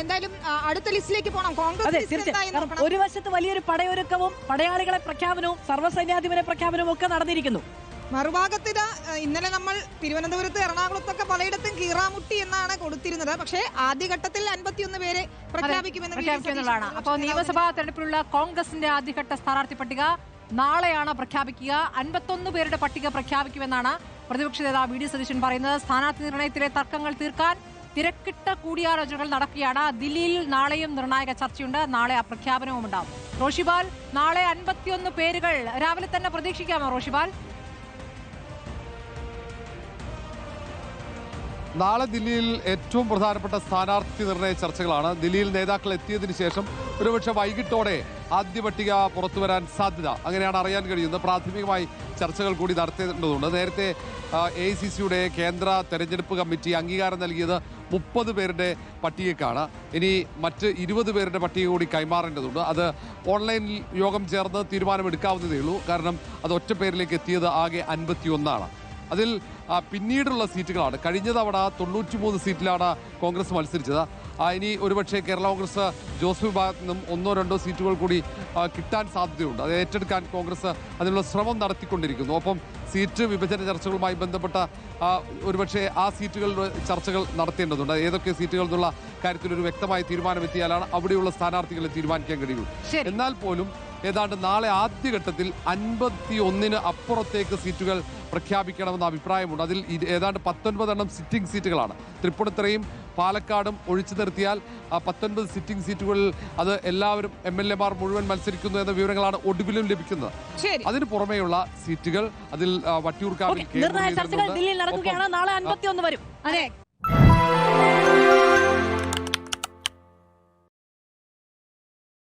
എന്തായാലും അടുത്ത ലിസ്റ്റിലേക്ക് പോകണം. കോൺഗ്രസ് ഒരു വശത്ത് വലിയൊരു പടയൊരുക്കവും പടയാളികളെ പ്രഖ്യാപനവും സർവ്വസൈന്യാധിപനെ പ്രഖ്യാപനവും ഒക്കെ നടന്നിരിക്കുന്നു. മറുഭാഗത്ത് ഇന്നലെ നമ്മൾ തിരുവനന്തപുരത്ത് എറണാകുളത്തൊക്കെ പലയിടത്തും കീറാമുട്ടി എന്നാണ് കൊടുത്തിരുന്നത്. പക്ഷേ ആദ്യഘട്ടത്തിൽ 51 പേരെ പ്രഖ്യാപിക്കുമെന്നുള്ളതാണ്. അപ്പോൾ നിയമസഭാ തെരഞ്ഞെടുപ്പിലുള്ള കോൺഗ്രസിന്റെ ആദ്യഘട്ട സ്ഥാനാർത്ഥി പട്ടിക നാളെയാണ് പ്രഖ്യാപിക്കുക. 51 പേരുടെ പട്ടിക പ്രഖ്യാപിക്കുമെന്നാണ് പ്രതിപക്ഷ നേതാവ് വി ഡി സതീശൻ പറയുന്നത്. സ്ഥാനാർത്ഥി നിർണയത്തിലെ തർക്കങ്ങൾ തീർക്കാൻ തിരക്കിട്ട കൂടിയാലോചനകൾ നടക്കുകയാണ്. ദില്ലിയിൽ നാളെയും നിർണായക ചർച്ചയുണ്ട്. നാളെ ആ പ്രഖ്യാപനവും ഉണ്ടാവും. റോഷിബാൽ, നാളെ 51 പേരുകൾ രാവിലെ തന്നെ പ്രതീക്ഷിക്കാമോ റോഷിബാൽ? നാളെ ദില്ലിയിൽ ഏറ്റവും പ്രധാനപ്പെട്ട സ്ഥാനാർത്ഥി നിർണയ ചർച്ചകളാണ്. ദില്ലിയിൽ നേതാക്കൾ എത്തിയതിനു ശേഷം ഒരുപക്ഷെ വൈകിട്ടോടെ ആദ്യ പട്ടിക പുറത്തു വരാൻ സാധ്യത, അങ്ങനെയാണ് അറിയാൻ കഴിയുന്നത്. പ്രാഥമികമായി ചർച്ചകൾ കൂടി നടത്തേണ്ടതുണ്ട്. നേരത്തെ AICCയുടെ കേന്ദ്ര തെരഞ്ഞെടുപ്പ് കമ്മിറ്റി അംഗീകാരം നൽകിയത് 30 പേരുടെ പട്ടികയ്ക്കാണ്. ഇനി മറ്റ് 20 പേരുടെ പട്ടിക കൂടി കൈമാറേണ്ടതുണ്ട്. അത് ഓൺലൈൻ യോഗം ചേർന്ന് തീരുമാനമെടുക്കാവുന്നതേ ഉള്ളൂ. കാരണം അത് ഒറ്റ പേരിലേക്ക് എത്തിയത് ആകെ 51 അതിൽ പിന്നീടുള്ള സീറ്റുകളാണ്. കഴിഞ്ഞ തവണ 93 സീറ്റിലാണ് കോൺഗ്രസ് മത്സരിച്ചത്. ഇനി ഒരുപക്ഷെ കേരള കോൺഗ്രസ് ജോസഫ് വിഭാഗത്തിൽ നിന്നും 1-2 സീറ്റുകൾ കൂടി കിട്ടാൻ സാധ്യതയുണ്ട്. അത് ഏറ്റെടുക്കാൻ കോൺഗ്രസ് അതിനുള്ള ശ്രമം നടത്തിക്കൊണ്ടിരിക്കുന്നു. ഒപ്പം സീറ്റ് വിഭജന ചർച്ചകളുമായി ബന്ധപ്പെട്ട ഒരുപക്ഷെ ആ സീറ്റുകളുടെ ചർച്ചകൾ നടത്തേണ്ടതുണ്ട്. ഏതൊക്കെ സീറ്റുകൾ എന്നുള്ള കാര്യത്തിൽ ഒരു വ്യക്തമായ തീരുമാനമെത്തിയാലാണ് അവിടെയുള്ള സ്ഥാനാർത്ഥികളെ തീരുമാനിക്കാൻ കഴിയുള്ളൂ. എന്നാൽ പോലും ഏതാണ്ട് നാളെ ആദ്യഘട്ടത്തിൽ 51 അപ്പുറത്തേക്ക് സീറ്റുകൾ പ്രഖ്യാപിക്കണമെന്ന അഭിപ്രായമുണ്ട്. അതിൽ ഏതാണ്ട് 19 സിറ്റിംഗ് സീറ്റുകളാണ്. തൃപ്പൂണിത്തുറയും പാലക്കാടും ഒഴിച്ചു നിർത്തിയാൽ 19 സിറ്റിംഗ് സീറ്റുകളിൽ അത് എല്ലാവരും MLA മാർ മുഴുവൻ മത്സരിക്കുന്നു എന്ന വിവരങ്ങളാണ് ഒടുവിലും ലഭിക്കുന്നത്. അതിന് പുറമെയുള്ള സീറ്റുകൾ അതിൽ വട്ടിയൂർക്കാവിൽ ചർച്ചകൾ ദില്ലിയിൽ നടക്കുകയാണ്. നാളെ 51 വരും. അതെ.